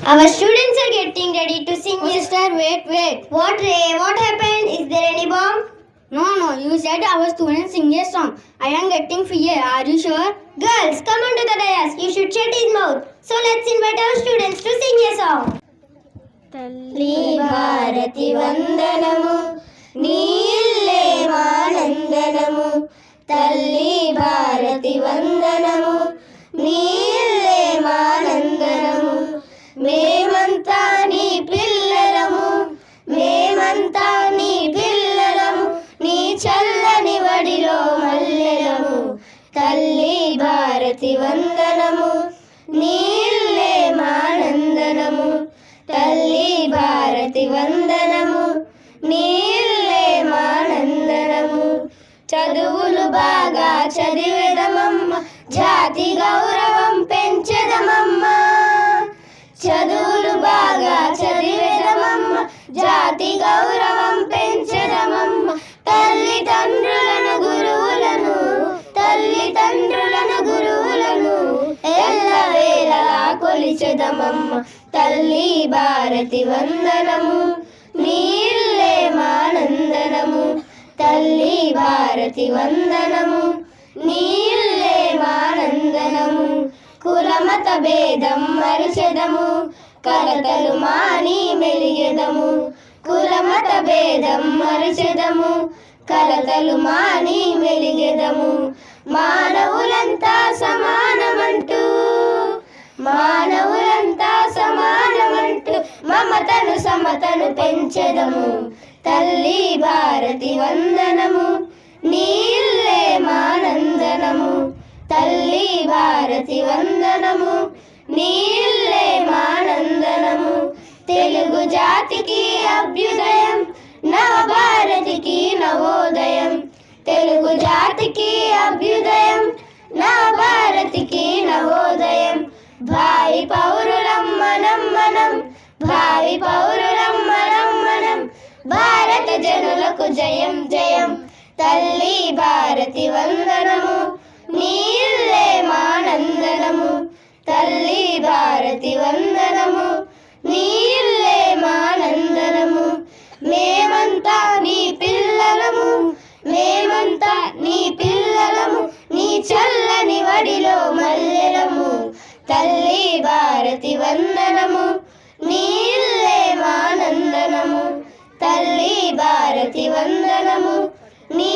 Our students are getting ready to sing. Oh, sister, wait. What happened? Is there any bomb? No, you said our students sing a song. I am getting fear. Are you sure? Girls, come on to the dais. You should shut his mouth. So let's invite our students to sing a song. తల్లి భారతి వందనము నీల్లే మానందనము తల్లి భారతి వందనము నీల్లే మానందనము మేమంతా నీ పిల్లలము మేమంతా నీ పిల్లలము నీ చల్లని వడిలో మల్లెలము తల్లి భారతి వందనము నీల్లే మానందనము తల్లి భారతి వందనము నీల్లే మానందనము చదువులు బాగా చదివేదమమ్మ జాతి గౌరవం పెంచెదమమ్మ చదువులు బాగా చదివేదమమ్మ జాతి గౌరవం పెంచెదమమ్మ తల్లిదండ్రులను గురువులను ఎల్లవేళలా కొలిచెదమమ్మ తల్లి భారతి వందనము నీల్లే మానందనము తల్లి భారతి వందనము నీల్లే మానందనము కులమత భేదం మరిచెదము కలతలు మాని మెలిగెదము కులమత భేదం మరిచెదము కలతలు మాని మెలిగెదము మానవులంతా సమానమంటూ మమతను సమతను పెంచెదము తల్లి భారతి వందనము నీల్లే మానందనము తల్లి భారతి వందనము నీల్లే మానందనము తెలుగు జాతికి అభ్యుదయం నవభారతికి నవోదయం తెలుగు జాతికి అభ్యుదయం నవభారతికి నవోదయం భావి పౌరులం మనం భావి పౌరులం మనం భారత జనులకు జయం తల్లి భారతి వందనము నీల్లే మానందనము తల్లి భారతి వందనము నీల్లే మానందనము మేమంతా నీ పిల్లలము నీ చల్లని వడిలో మల్లెలము తల్లి భారతి వందనము నీల్లే మానందనము తల్లి భారతి వందనము నీ